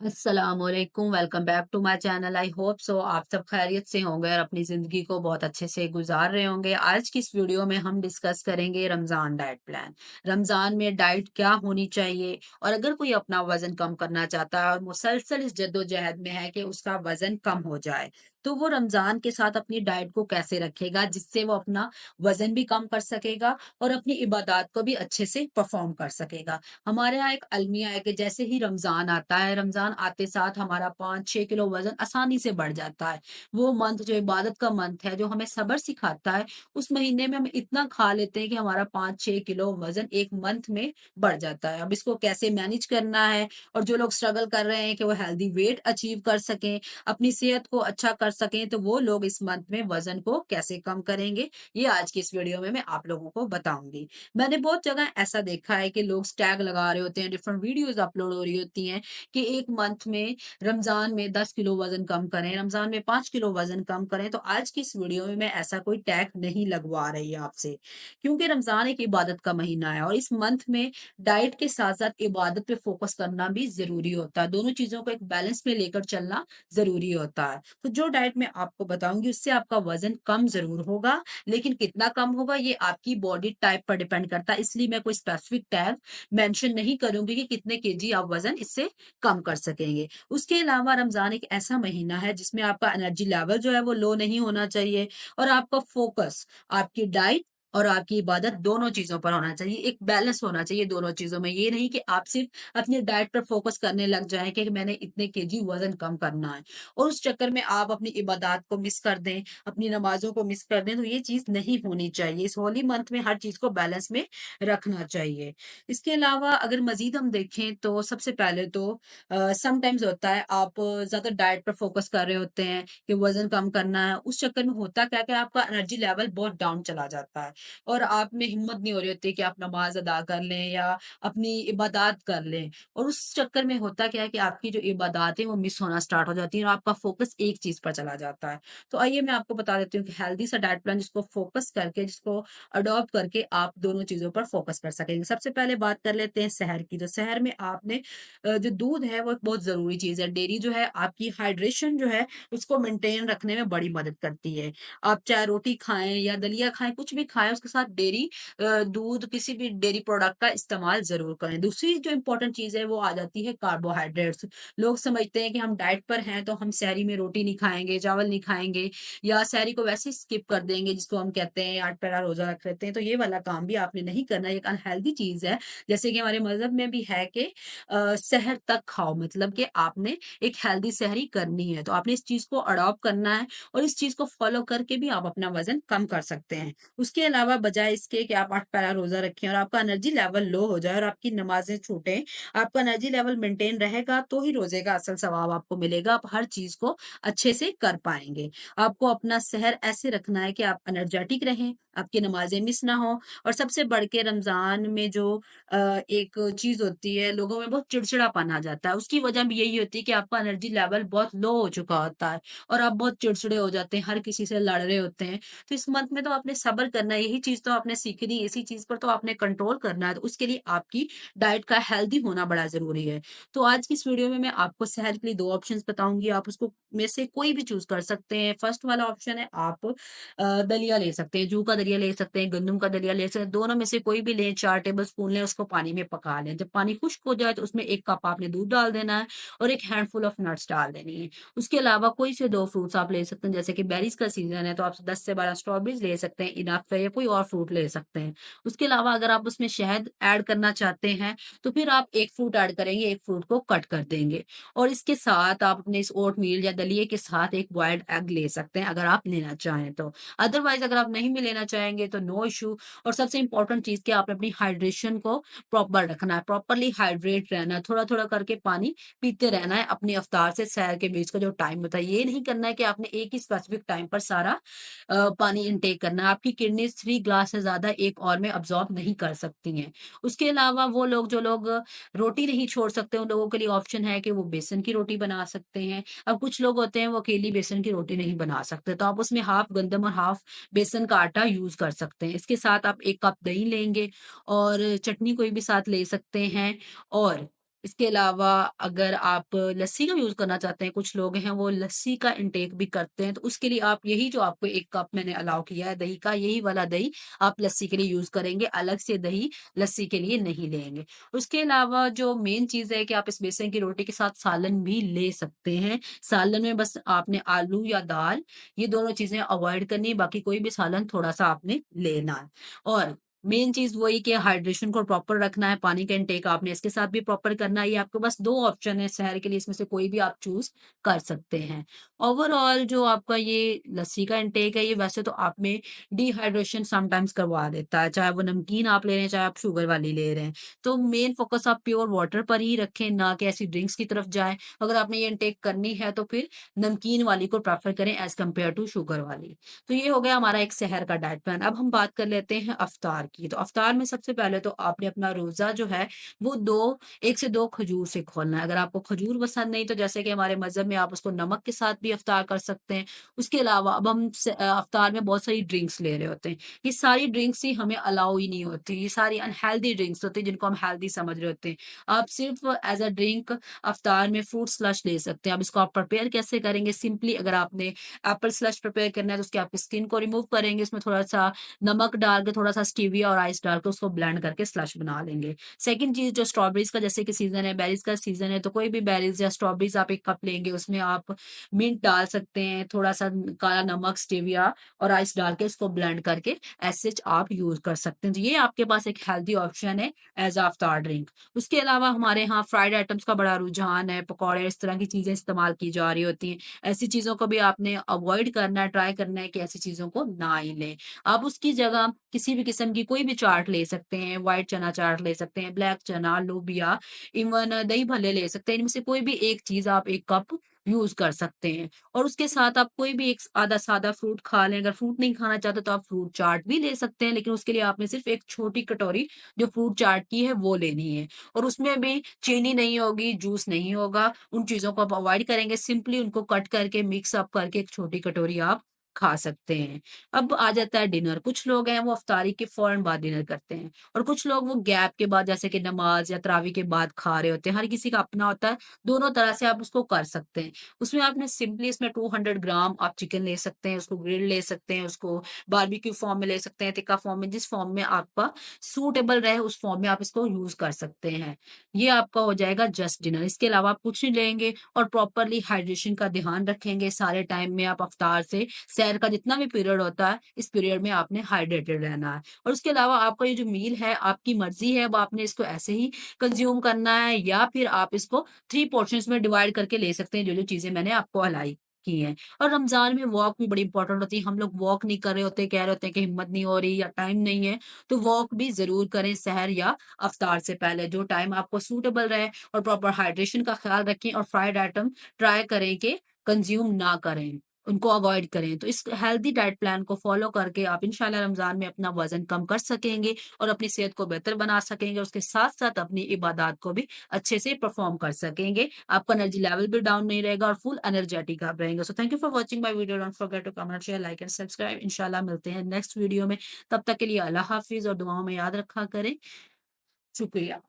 अस्सलामुअलैकुम। Welcome back to my channel. I hope so आप सब खैरियत से होंगे और अपनी ज़िंदगी को बहुत अच्छे से गुजार रहे होंगे। आज की इस वीडियो में हम डिस्कस करेंगे रमज़ान डाइट प्लान। रमज़ान में डाइट क्या होनी चाहिए और अगर कोई अपना वज़न कम करना चाहता है और मुसलसल इस जद्दोजहद में है कि उसका वज़न कम हो जाए, तो वो रमज़ान के साथ अपनी डाइट को कैसे रखेगा जिससे वो अपना वज़न भी कम कर सकेगा और अपनी इबादत को भी अच्छे से परफ़ॉर्म कर सकेगा। हमारे यहाँ एक अलमिया है कि जैसे ही रमज़ान आता है, रमज़ान आते साथ हमारा 5-6 किलो वज़न आसानी से बढ़ जाता है। वो मंथ जो इबादत का मंथ है, जो हमें सब्र सिखाता है, उस महीने में हम इतना खा लेते हैं कि हमारा 5-6 किलो वज़न 1 मंथ में बढ़ जाता है। अब इसको कैसे मैनेज करना है और जो लोग स्ट्रगल कर रहे हैं कि वो हेल्दी वेट अचीव कर सकें, अपनी सेहत को अच्छा कर सकें, तो वो लोग इस मंथ में वज़न को कैसे कम करेंगे, ये आज की इस वीडियो में मैं आप लोगों को बताऊँगी। मैंने बहुत जगह ऐसा देखा है कि लोग टैग लगा रहे होते हैं, डिफरेंट वीडियोस अपलोड हो रही होती हैं कि 1 मंथ में रमज़ान में 10 किलो वज़न कम करें, रमज़ान में 5 किलो वज़न कम करें। तो आज की इस वीडियो में मैं ऐसा कोई टैग नहीं लगवा रही आपसे, क्योंकि रमज़ान एक इबादत का महीना है और इस मंथ में डाइट के साथ-साथ इबादत पे फोकस करना भी ज़रूरी होता है। दोनों चीज़ों को एक बैलेंस में लेकर चलना ज़रूरी होता है। तो जो डाइट मैं आपको बताऊँगी उससे आपका वज़न कम ज़रूर होगा, लेकिन कितना कम होगा ये आपकी बॉडी टाइप पर डिपेंड करता है। इसलिए मैं कोई स्पेसिफिक टैग मेंशन नहीं करूँगी कि कितने केजी आप वज़न इससे कम कर सकेंगे। उसके अलावा रमज़ान एक ऐसा महीना है जिसमें आपका एनर्जी लेवल जो है वो लो नहीं होना चाहिए और आपका फोकस आपकी डाइट और आपकी इबादत दोनों चीज़ों पर होना चाहिए। एक बैलेंस होना चाहिए दोनों चीज़ों में। ये नहीं कि आप सिर्फ़ अपनी डाइट पर फोकस करने लग जाएँ कि मैंने इतने केजी वज़न कम करना है और उस चक्कर में आप अपनी इबादत को मिस कर दें, अपनी नमाज़ों को मिस कर दें, तो ये चीज़ नहीं होनी चाहिए। इस होली मंथ में हर चीज़ को बैलेंस में रखना चाहिए। इसके अलावा अगर मज़ीद हम देखें तो सबसे पहले तो समटाइम्स होता है आप ज़्यादा डाइट पर फ़ोकस कर रहे होते हैं कि वज़न कम करना है, उस चक्कर में होता क्या है कि आपका एनर्जी लेवल बहुत डाउन चला जाता है और आप में हिम्मत नहीं हो रही होती कि आप नमाज़ अदा कर लें या अपनी इबादत कर लें और उस चक्कर में होता क्या है कि आपकी जो इबादत है वो मिस होना स्टार्ट हो जाती है और आपका फ़ोकस एक चीज़ पर चला जाता है। तो आइए मैं आपको बता देती हूँ कि हेल्दी सा डाइट प्लान जिसको फ़ोकस करके, जिसको अडॉप्ट करके आप दोनों चीज़ों पर फ़ोकस कर सकेंगे। सबसे पहले बात कर लेते हैं सहर की। तो सहर में आपने जो दूध है वो एक बहुत ज़रूरी चीज़ है। डेयरी जो है आपकी हाइड्रेशन जो है उसको मेंटेन रखने में बड़ी मदद करती है। आप चाहे रोटी खाएँ या दलिया खाएँ, कुछ भी खाएँ उसके साथ डेयरी दूध किसी भी डेयरी प्रोडक्ट का इस्तेमाल ज़रूर करें। दूसरी जो इम्पोर्टेंट चीज़ है वो आ जाती है कार्बोहाइड्रेट्स। लोग समझते हैं कि हम डाइट पर हैं तो हम सहरी में रोटी नहीं खाएँगे, चावल नहीं खाएँगे या सहरी को वैसे ही स्किप कर देंगे जिसको हम कहते हैं 8 पहरा रोज़ा रख लेते हैं। तो ये वाला काम भी आपने नहीं करना है, एक अनहेल्दी चीज़ है। जैसे कि हमारे मज़हब में भी है कि सहर तक खाओ, मतलब कि आपने एक हेल्दी सहरी करनी है। तो आपने इस चीज़ को अडॉप्ट करना है और इस चीज़ को फ़ॉलो करके भी आप अपना वज़न कम कर सकते हैं। उसके अलावा बजाए इसके कि आप 8 पहरा रोज़ा रखें और आपका एनर्जी लेवल लो हो जाए और आपकी नमाज़ें छूटें, आपका एनर्जी लेवल मेंटेन रहेगा तो ही रोज़े का असल सवाब आपको मिलेगा। आप हर चीज़ को अच्छे से कर पाएँगे। आपको अपना सहर ऐसे रखना है कि आप एनर्जेटिक रहें, आपकी नमाज़ें मिस ना हो और सबसे बढ़ के रमज़ान में जो एक चीज़ होती है, लोगों में बहुत चिड़चिड़ापन आ जाता है। उसकी वजह भी यही होती है कि आपका एनर्जी लेवल बहुत लो हो चुका होता है और आप बहुत चिड़चिड़े हो जाते हैं, हर किसी से लड़ रहे होते हैं। तो इस मंथ में तो आपने सब्र करना है, यही चीज़ तो आपने सीखनी है, इसी चीज़ पर तो आपने कंट्रोल करना है। तो उसके लिए आपकी डाइट का हेल्दी होना बड़ा ज़रूरी है। तो आज की इस वीडियो में मैं आपको सेहत के लिए 2 ऑप्शंस बताऊँगी, आप उसको में से कोई भी चूज़ कर सकते हैं। फर्स्ट वाला ऑप्शन है आप दलिया ले सकते हैं, जू का दलिया ले सकते हैं, गंदम का दलिया ले सकते हैं, दोनों में से कोई भी लें, 4 टेबल स्पून लें, उसको पानी में पका लें। जब पानी खुश्क हो जाए तो उसमें 1 कप आपने दूध डाल देना है और 1 हैंडफुल ऑफ नट्स डाल देनी है। उसके अलावा कोई से 2 फ्रूट्स आप ले सकते हैं, जैसे कि बेरीज़ का सीज़न है तो आप 10 से 12 स्ट्रॉबेरीज़ ले सकते हैं, इनफ है, या कोई और फ्रूट ले सकते हैं। उसके अलावा अगर आप उसमें शहद ऐड करना चाहते हैं, तो फिर आप 1 फ्रूट ऐड करेंगे, 1 फ्रूट को कट कर देंगे और इसके साथ आप अपने इस ओटमील या दलिए के साथ 1 बॉइल्ड एग ले सकते हैं, अगर आप लेना चाहें तो। अदरवाइज़ अगर आप नहीं भी लेना चाहेंगे तो नो इश्यू। और सबसे इम्पोर्टेंट चीज़ कि आपने अपनी हाइड्रेशन को प्रॉपर रखना है, प्रॉपरली हाइड्रेट रहना है, थोड़ा-थोड़ा करके पानी पीते रहना है अपनी अफ्तार से सहर के बीच का जो टाइम होता है। ये नहीं करना है कि आपने एक ही स्पेसिफिक टाइम पर सारा पानी इनटेक करना है। आपकी किडनीज़ 3 ग्लास से ज़्यादा एक और में अब्ज़ॉर्ब नहीं कर सकती हैं। उसके अलावा वो लोग जो लोग रोटी नहीं छोड़ सकते, उन लोगों के लिए ऑप्शन है कि वो बेसन की रोटी बना सकते हैं। अब कुछ लोग होते हैं वो अकेली बेसन की रोटी नहीं बना सकते, तो आप उसमें हाफ गंदम और हाफ बेसन का आटा यूज़ कर सकते हैं। इसके साथ आप 1 कप दही लेंगे और चटनी कोई भी साथ ले सकते हैं और इसके अलावा अगर आप लस्सी का यूज़ करना चाहते हैं, कुछ लोग हैं वो लस्सी का इंटेक भी करते हैं, तो उसके लिए आप यही जो आपको 1 कप मैंने अलाउ किया है दही का, यही वाला दही आप लस्सी के लिए यूज़ करेंगे, अलग से दही लस्सी के लिए नहीं लेंगे। उसके अलावा जो मेन चीज़ है कि आप इस बेसन की रोटी के साथ सालन भी ले सकते हैं। सालन में बस आपने आलू या दाल, ये दोनों चीज़ें अवॉइड करनी है, बाकी कोई भी सालन थोड़ा-सा आपने लेना है। और मेन चीज़ वही कि हाइड्रेशन को प्रॉपर रखना है, पानी का इंटेक आपने इसके साथ भी प्रॉपर करना है। ये आपके पास 2 ऑप्शन है शहर के लिए, इसमें से कोई भी आप चूज़ कर सकते हैं। ओवरऑल जो आपका ये लस्सी का इंटेक है, ये वैसे तो आप में डिहाइड्रेशन समटाइम्स करवा देता है, चाहे वो नमकीन आप ले रहे हैं, चाहे आप शुगर वाली ले रहे हैं। तो मेन फ़ोकस आप प्योर वाटर पर ही रखें, ना कि ऐसी ड्रिंक्स की तरफ जाएँ। अगर आपने ये इंटेक करनी है, तो फिर नमकीन वाली को प्रेफ़र करें एज़ कम्पेयर टू शुगर वाली। तो ये हो गया हमारा एक शहर का डाइट प्लान। अब हम बात कर लेते हैं अफ्तार की। तो अफ्तार में सबसे पहले तो आपने अपना रोज़ा जो है वो 1 से 2 खजूर से खोलना है। अगर आपको खजूर पसंद नहीं तो जैसे कि हमारे मज़हब में आप उसको नमक के साथ भी अफ्तार कर सकते हैं। उसके अलावा अब हम अफ्तार में बहुत सारी ड्रिंक्स ले रहे होते हैं। ये सारी ड्रिंक्स ही हमें अलाउ ही नहीं होती। ये सारी अनहेल्दी ड्रिंक्स होती हैं जिनको हम हेल्दी समझ रहे होते हैं। आप सिर्फ़ एज़ अ ड्रिंक अफ्तार में फ्रूट स्लश ले सकते हैं। अब इसको आप प्रिपेयर कैसे करेंगे? सिंपली अगर आपने एप्पल स्लश प्रिपेयर करना है तो उसकी आप स्किन को रिमूव करेंगे, उसमें थोड़ा-सा नमक डाल के, थोड़ा-सा स्टीविया और आइस डाल के उसको ब्लेंड करके स्लश बना लेंगे। सेकंड चीज़ जो स्ट्रॉबेरीज़ का जैसे कि सीज़न है, बेरीज़ का सीज़न है, तो कोई भी बेरीज़ या स्ट्रॉबेरीज़ आप 1 कप लेंगे, उसमें आप मिंट डाल सकते हैं, थोड़ा-सा काला नमक, स्टीविया और आइस डाल के उसको ब्लेंड करके एज़ सच आप यूज़ कर सकते हैं। तो ये आपके पास एक हेल्दी ऑप्शन है एज़ अ अफ्तार ड्रिंक। उसके अलावा हमारे यहाँ फ्राइड आइटम्स का बड़ा रुझान है, पकौड़े इस तरह की चीज़ें इस्तेमाल की जा रही होती हैं। ऐसी चीज़ों को भी आपने अवॉइड करना है, ट्राई करना है कि ऐसी चीज़ों को ना ही लें। आप उसकी जगह किसी भी किस्म की कोई भी चाट ले सकते हैं, व्हाइट चना चाट ले सकते हैं, ब्लैक चना, लोबिया, इवन दही भल्ले ले सकते हैं। इनमें से कोई भी एक चीज़ आप 1 कप यूज़ कर सकते हैं और उसके साथ आप कोई भी एक आधा सादा फ्रूट खा लें। अगर फ्रूट नहीं खाना चाहते तो आप फ्रूट चाट भी ले सकते हैं, लेकिन उसके लिए आपने सिर्फ़ एक छोटी कटोरी जो फ्रूट चाट की है वो लेनी है और उसमें भी चीनी नहीं होगी, जूस नहीं होगा। उन चीज़ों को आप अवॉइड करेंगे, सिंपली उनको कट करके मिक्स अप करके एक छोटी कटोरी आप खा सकते हैं। अब आ जाता है डिनर, कुछ लोग हैं वो इफ्तारी के फ़ौरन बाद डिनर करते हैं और कुछ लोग वो गैप के बाद जैसे कि नमाज़ या तरावी के बाद खा रहे होते हैं, हर किसी का अपना होता है, दोनों तरह से आप उसको कर सकते हैं। उसमें आपने सिंपली इसमें 200 ग्राम आप चिकन ले सकते हैं, उसको ग्रिल ले सकते हैं, उसको बारबेक्यू फ़ॉर्म में ले सकते हैं, टिक्का फ़ॉर्म में, जिस फ़ॉर्म में आपका सूटेबल रहे उस फ़ॉर्म में आप इसको यूज़ कर सकते हैं। ये आपका हो जाएगा जस्ट डिनर। इसके अलावा आप कुछ नहीं लेंगे और प्रॉपरली हाइड्रेशन का ध्यान रखेंगे। सारे टाइम में आप अफ्तार से सैर का जितना भी पीरियड होता है, इस पीरियड में आपने हाइड्रेटेड रहना है। और उसके अलावा आपका ये जो मील है, आपकी मर्ज़ी है, अब आपने इसको ऐसे ही कंज़्यूम करना है या फिर आप इसको 3 पोर्शन्स में डिवाइड करके ले सकते हैं, जो-जो चीज़ें मैंने आपको अलाई की हैं। और रमज़ान में वॉक भी बड़ी इंपॉर्टेंट होती है। हम लोग वॉक नहीं कर रहे होते, कह रहे होते हैं कि हिम्मत नहीं हो रही या टाइम नहीं है, तो वॉक भी ज़रूर करें सहर या अफ्तार से पहले, जो टाइम आपको सूटेबल रहे और प्रॉपर हाइड्रेशन का ख्याल रखें और फ्राइड आइटम ट्राई करें कि कंज़्यूम ना करें, उनको अवॉइड करें। तो इस हेल्दी डाइट प्लान को फ़ॉलो करके आप इंशाल्लाह रमज़ान में अपना वज़न कम कर सकेंगे और अपनी सेहत को बेहतर बना सकेंगे। उसके साथ-साथ अपनी इबादत को भी अच्छे से परफ़ॉर्म कर सकेंगे। आपका एनर्जी लेवल भी डाउन नहीं रहेगा और फुल एनर्जेटिक आप रहेंगे। So thank you for watching my video. Don't forget to comment, share, like and subscribe. इंशाल्लाह मिलते हैं नेक्स्ट वीडियो में। तब तक के लिए अल्लाह हाफ़िज़ और दुआओं में याद रखा करें। शुक्रिया।